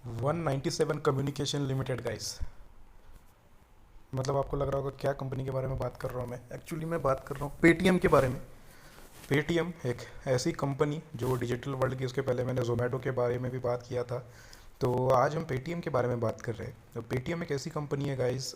197 communication limited guys. मतलब आपको लग रहा होगा क्या कंपनी के बारे में बात कर रहा हूँ मैं। एक्चुअली मैं बात कर रहा हूँ पेटीएम के बारे में। पेटीएम एक ऐसी कंपनी जो डिजिटल वर्ल्ड की, उसके पहले मैंने जोमेटो के बारे में भी बात किया था। तो आज हम पेटीएम के बारे में बात कर रहे हैं। तो पेटीएम एक ऐसी कंपनी है गाइस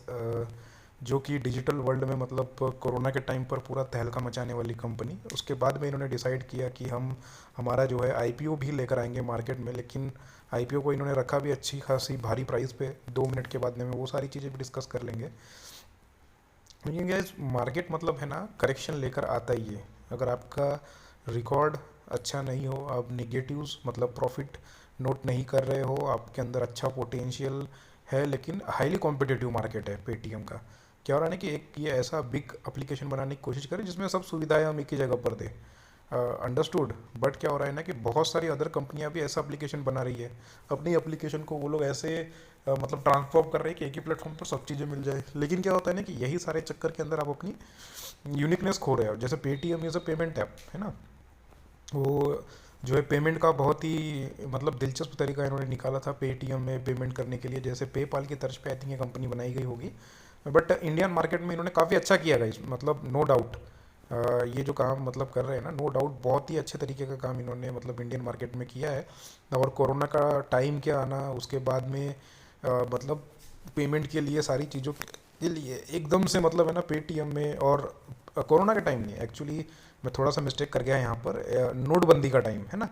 जो कि डिजिटल वर्ल्ड में, मतलब कोरोना के टाइम पर पूरा तहलका मचाने वाली कंपनी। उसके बाद में इन्होंने डिसाइड किया कि हम हमारा जो है आईपीओ भी लेकर आएंगे मार्केट में। लेकिन आईपीओ को इन्होंने रखा भी अच्छी खासी भारी प्राइस पे। 2 मिनट के बाद में वो सारी चीज़ें भी डिस्कस कर लेंगे। लेकिन गैस मार्केट मतलब है ना, करेक्शन लेकर आता ही है। अगर आपका रिकॉर्ड अच्छा नहीं हो, आप निगेटिव्स मतलब प्रॉफिट नोट नहीं कर रहे हो, आपके अंदर अच्छा पोटेंशियल है, लेकिन हाईली कॉम्पिटिटिव मार्केट है पेटीएम का। क्या हो रहा है ना कि एक ये ऐसा बिग एप्लीकेशन बनाने की कोशिश करें जिसमें सब सुविधाएं हम एक ही जगह पर दें। अंडरस्टूड। बट क्या हो रहा है ना कि बहुत सारी अदर कंपनियां भी ऐसा एप्लीकेशन बना रही है। अपनी एप्लीकेशन को वो लोग ऐसे मतलब ट्रांसफॉर्म कर रहे हैं कि एक ही प्लेटफॉर्म पर सब चीज़ें मिल जाए। लेकिन क्या होता है ना कि यही सारे चक्कर के अंदर आप अपनी यूनिकनेस खो रहे हो। जैसे Paytm is a payment app है ना, वो जो है पेमेंट का बहुत ही मतलब दिलचस्प तरीका इन्होंने निकाला था पेटीएम में पेमेंट करने के लिए। जैसे पेपाल की तर्ज पे आई थिंक ये कंपनी बनाई गई होगी। बट इंडियन मार्केट में इन्होंने काफ़ी अच्छा किया गाइस, मतलब नो डाउट। ये जो काम मतलब कर रहे हैं ना, नो डाउट बहुत ही अच्छे तरीके का काम इन्होंने मतलब इंडियन मार्केट में किया है। और कोरोना का टाइम के आना, उसके बाद में मतलब पेमेंट के लिए सारी चीज़ों के लिए एकदम से मतलब है ना पेटीएम में। और कोरोना के टाइम नहीं, एक्चुअली मैं थोड़ा सा मिस्टेक कर गया यहाँ पर। नोटबंदी का टाइम है ना।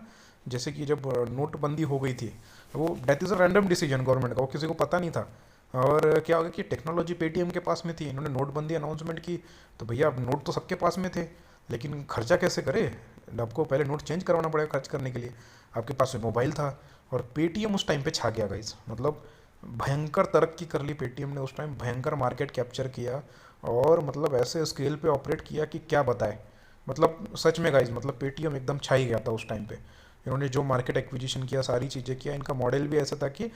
जैसे कि जब नोटबंदी हो गई थी, वो that is a random decision government का, वो किसी को पता नहीं था। और क्या हो गया कि टेक्नोलॉजी पेटीएम के पास में थी, इन्होंने नोटबंदी अनाउंसमेंट की। तो भैया अब नोट तो सबके पास में थे, लेकिन खर्चा कैसे करे। आपको पहले नोट चेंज करवाना पड़ेगा खर्च करने के लिए। आपके पास में मोबाइल था और पेटीएम उस टाइम पे छा गया गाइस। मतलब भयंकर तरक्की कर ली पेटीएम ने उस टाइम, भयंकर मार्केट कैप्चर किया। और मतलब ऐसे स्केल पे ऑपरेट किया कि क्या बताए। मतलब सच में गाइस, मतलब पेटीएम एकदम छा ही गया था उस टाइम पे। इन्होंने जो मार्केट एक्विजिशन किया, सारी चीज़ें किया, इनका मॉडल भी ऐसा था कि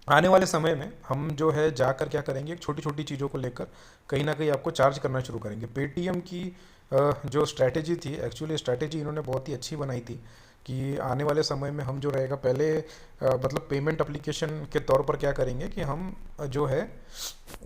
आने वाले समय में हम जो है जाकर क्या करेंगे, छोटी छोटी चीज़ों को लेकर कहीं ना कहीं आपको चार्ज करना शुरू करेंगे। पेटीएम की जो स्ट्रैटेजी थी, एक्चुअली स्ट्रैटेजी इन्होंने बहुत ही अच्छी बनाई थी कि आने वाले समय में हम जो रहेगा पहले मतलब पेमेंट एप्लीकेशन के तौर पर क्या करेंगे कि हम जो है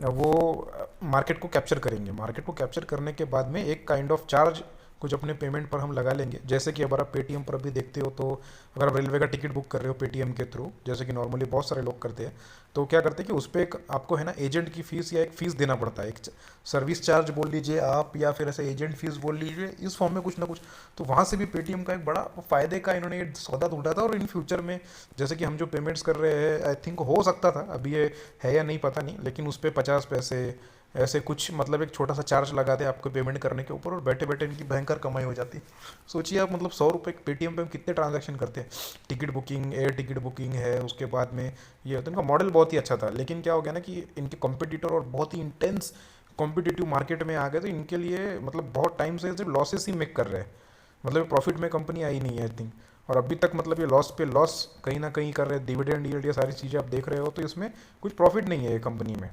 वो मार्केट को कैप्चर करेंगे। मार्केट को कैप्चर करने के बाद में एक काइंड ऑफ चार्ज कुछ अपने पेमेंट पर हम लगा लेंगे। जैसे कि अगर आप पेटीएम पर अभी देखते हो, तो अगर आप रेलवे का टिकट बुक कर रहे हो पेटीएम के थ्रू, जैसे कि नॉर्मली बहुत सारे लोग करते हैं, तो क्या करते हैं कि उस पर एक आपको है ना एजेंट की फीस या एक फ़ीस देना पड़ता है। एक सर्विस चार्ज बोल लीजिए आप, या फिर ऐसे एजेंट फीस बोल लीजिए, इस फॉर्म में कुछ ना कुछ। तो वहाँ से भी पेटीएम का एक बड़ा फ़ायदे का इन्होंने ये सौदा ढूंढा था। और इन फ्यूचर में जैसे कि हम जो पेमेंट्स कर रहे हैं, आई थिंक हो सकता था, अभी ये है या नहीं पता नहीं, लेकिन उस पर 50 पैसे ऐसे कुछ मतलब एक छोटा सा चार्ज लगाते आपको पेमेंट करने के ऊपर, और बैठे बैठे इनकी भयंकर कमाई हो जाती। सोचिए आप, मतलब 100 रुपये पेटीएम पे हम कितने ट्रांजैक्शन करते हैं। Ticket booking, air ticket booking है, उसके बाद में ये तो इनका मॉडल बहुत ही अच्छा था। लेकिन क्या हो गया ना कि इनके कॉम्पिटिटर और बहुत ही इंटेंस कॉम्पिटिटिव मार्केट में आ गए, तो इनके लिए मतलब बहुत टाइम से सिर्फ लॉसेस ही मेक कर रहे हैं। मतलब प्रॉफिट में कंपनी आई नहीं है आई थिंक। और अभी तक मतलब ये लॉस पे लॉस कहीं ना कहीं कर रहे हैं। डिविडेंड यील्ड, ये सारी चीज़ें आप देख रहे हो, तो इसमें कुछ प्रॉफिट नहीं है ये कंपनी में।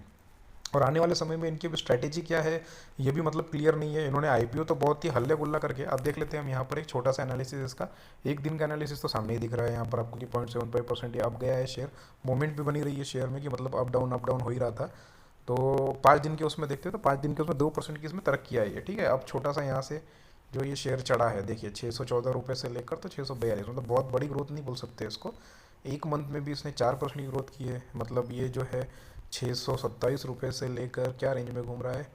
और आने वाले समय में इनकी स्ट्रैटेजी क्या है, ये भी मतलब क्लियर नहीं है। इन्होंने आईपीओ तो बहुत ही हल्ले गुल्ला करके, अब देख लेते हैं हम यहाँ पर एक छोटा सा एनालिसिस इसका। एक दिन का एनालिसिस तो सामने ही दिख रहा है यहाँ पर आपको कि 0.75% ये अब गया है शेयर। मूवमेंट भी बनी रही है शेयर में कि मतलब अप डाउन हो ही रहा था। तो 5 दिन के उसमें देखते हैं, तो 5 दिन के उसमें 2% की इसमें तरक्की आई है। ठीक है, अब छोटा सा यहाँ से जो ये शेयर चढ़ा है, देखिए 614 रुपये से लेकर तो 642, मतलब बहुत बड़ी ग्रोथ नहीं बोल सकते इसको। एक मंथ में भी इसने 4% की ग्रोथ की है। मतलब ये जो है 627 रुपये से लेकर क्या रेंज में घूम रहा है,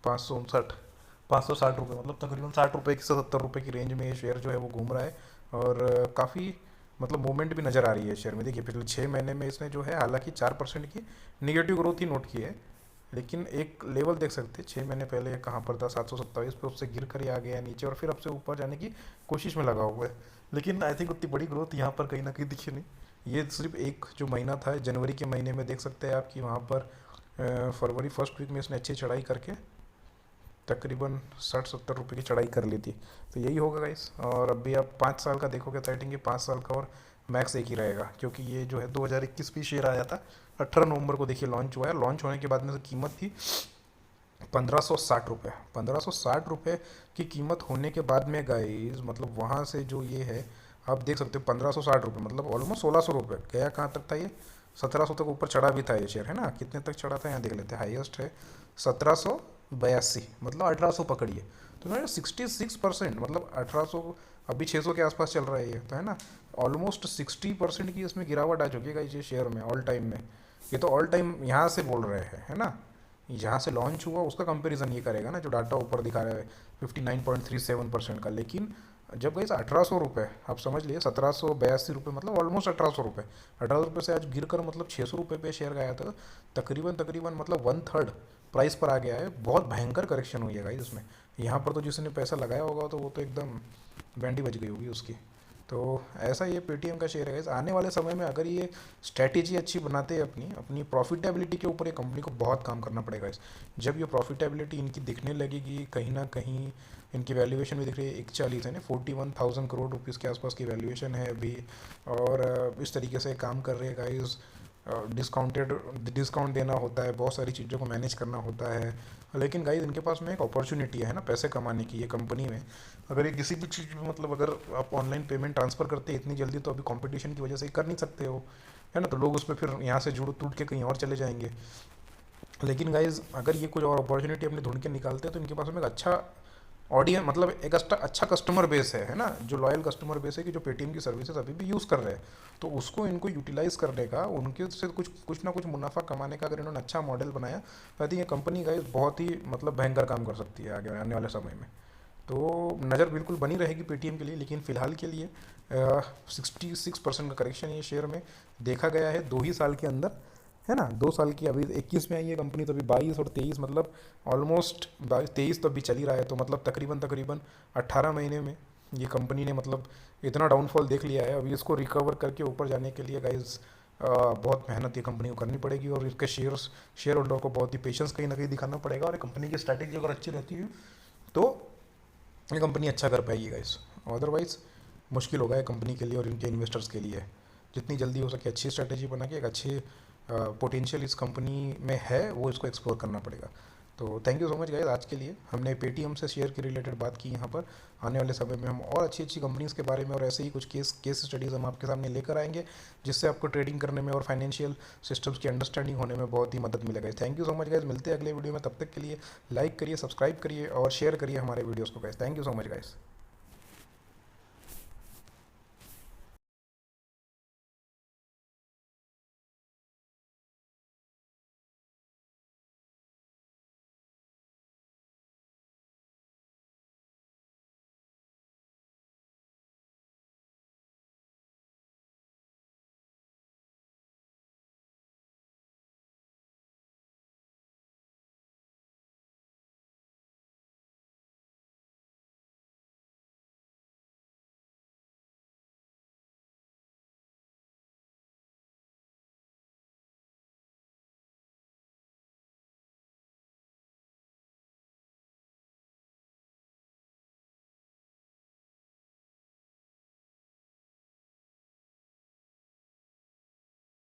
559, 560 रुपये, मतलब तकरीबन 60 रुपये से 70 रुपये की रेंज में ये शेयर जो है वो घूम रहा है। और काफ़ी मतलब मूवमेंट भी नज़र आ रही है शेयर में। देखिए पिछले 6 महीने में इसने जो है हालांकि 4% की निगेटिव ग्रोथ ही नोट की है, लेकिन एक लेवल देख सकते हैं 6 महीने पहले ये कहाँ पर था, 727 पे, उससे गिर कर ही आ गया है नीचे, और फिर अब से ऊपर जाने की कोशिश में लगा हुआ है। लेकिन आई थिंक उतनी बड़ी ग्रोथ यहाँ पर कहीं ना कहीं दिखी नहीं। ये सिर्फ एक जो महीना था जनवरी के महीने में, देख सकते हैं आप कि वहाँ पर फरवरी फर्स्ट वीक में इसने अच्छी चढ़ाई करके तकरीबन 60-70 रुपये की चढ़ाई कर ली थी। तो यही होगा गाइस। और अभी आप 5 साल का देखोगे तो आई थिंक ये 5 साल का और मैक्स एक ही रहेगा, क्योंकि ये जो है 2021 भी शेयर आया था। 18 नवंबर को देखिए लॉन्च हुआ है। लॉन्च होने के बाद में तो कीमत थी 1560 रुपये। 1560 रुपये की कीमत होने के बाद में गाइस, मतलब वहाँ से जो ये है आप देख सकते हो 1560 रुपये, मतलब ऑलमोस्ट 1600 रुपये, गया कहाँ तक था ये, 1700 तक ऊपर चढ़ा भी था ये शेयर, है ना। कितने तक चढ़ा था यहाँ देख लेते हैं, हाईएस्ट है 1782, मतलब 1800 पकड़िए। तो ना 66%, मतलब 1800, अभी 600 के आसपास चल रहा है ये, तो है ना। ऑलमोस्ट 60% की इसमें गिरावट आ चुकी है ये शेयर में ऑल टाइम में। ये तो ऑल टाइम यहाँ से बोल रहे हैं, है ना। जहाँ से लॉन्च हुआ उसका कंपैरिजन ये करेगा ना, जो डाटा ऊपर दिखा रहा है 59.37% का। लेकिन जब गई 1800 रुपये, आप समझ लिए 1782 रुपये, मतलब ऑलमोस्ट 1800 रुपये, 1800 रुपये से आज गिर कर मतलब 600 रुपये पे शेयर गया था। तकरीबन तकरीबन मतलब 1/3 प्राइस पर आ गया है। बहुत भयंकर करेक्शन हुई है गाइस इसमें। यहाँ पर तो जिसने पैसा लगाया होगा तो वो तो एकदम बैंडी बज गई होगी उसकी। तो ऐसा ये पेटीएम का शेयर है गाइस। आने वाले समय में अगर ये स्ट्रैटेजी अच्छी बनाते हैं अपनी अपनी प्रॉफिटेबिलिटी के ऊपर, ये कंपनी को बहुत काम करना पड़ेगा इस। जब ये प्रॉफिटेबिलिटी इनकी दिखने लगेगी कहीं ना कहीं, इनकी वैल्यूएशन भी दिख रही है 41 है ना, 41,000 करोड़ रुपीज़ के आसपास की वैल्यूएशन है अभी। और इस तरीके से काम कर रहे हैं गाइस। डिस्काउंट देना होता है, बहुत सारी चीज़ों को मैनेज करना होता है। लेकिन गाइस इनके पास में एक अपॉर्चुनिटी है ना पैसे कमाने की, ये कंपनी में। अगर ये किसी भी चीज़ में, मतलब अगर आप ऑनलाइन पेमेंट ट्रांसफ़र करते हैं इतनी जल्दी, तो अभी कंपटीशन की वजह से कर नहीं सकते हो, है ना। तो लोग उस पर फिर यहाँ से जुड़ टूट के कहीं और चले जाएंगे। लेकिन गाइज अगर ये कुछ और अपॉर्चुनिटी अपने ढूंढ के निकालते हैं तो इनके पास में एक अच्छा ऑडियंस, मतलब एक अच्छा कस्टमर बेस है ना, जो लॉयल कस्टमर बेस है कि जो पेटीएम की सर्विसेज अभी भी यूज़ कर रहे हैं। तो उसको इनको यूटिलाइज करने का, उनके से कुछ ना कुछ मुनाफा कमाने का अगर इन्होंने अच्छा मॉडल बनाया, तो आई थिंक ये कंपनी गाइज बहुत ही मतलब भयंकर काम कर सकती है आगे आने वाले समय में। तो नज़र बिल्कुल बनी रहेगी पेटीएम के लिए। लेकिन फ़िलहाल के लिए 66% का करेक्शन ये शेयर में देखा गया है 2 ही साल के अंदर, है ना। 2 साल की, अभी 21 में आई है कंपनी, तो अभी 22 और 23, मतलब ऑलमोस्ट 22-23 तो अभी चल ही रहा है। तो मतलब तकरीबन तकरीबन 18 महीने में ये कंपनी ने मतलब इतना डाउनफॉल देख लिया है। अभी इसको रिकवर करके ऊपर जाने के लिए गाइज बहुत मेहनत ये कंपनी को करनी पड़ेगी, और इसके शेयर होल्डर को बहुत ही पेशेंस कहीं ना कहीं दिखाना पड़ेगा। और कंपनी की स्ट्रैटेजी अगर अच्छी रहती है तो ये कंपनी अच्छा कर पाएगी गाइस। अदरवाइज़ मुश्किल होगा ये कंपनी के लिए और इनके इन्वेस्टर्स के लिए। जितनी जल्दी हो सके अच्छी स्ट्रैटेजी बना के एक अच्छे पोटेंशियल इस कंपनी में है, वो इसको एक्सप्लोर करना पड़ेगा। तो thank you so much guys. आज के लिए हमने पेटीएम से शेयर के रिलेटेड बात की यहाँ पर। आने वाले समय में हम और अच्छी अच्छी कंपनीज़ के बारे में और ऐसे ही कुछ केस स्टडीज़ हम आपके सामने लेकर आएंगे, जिससे आपको ट्रेडिंग करने में और फाइनेंशियल सिस्टम्स की अंडरस्टैंडिंग होने में बहुत ही मदद मिलेगा। Thank you so much guys. मिलते हैं अगले वीडियो में, तब तक के लिए लाइक करिए, सब्सक्राइब करिए और शेयर करिए हमारे वीडियोज़ को guys. Thank you so much guys.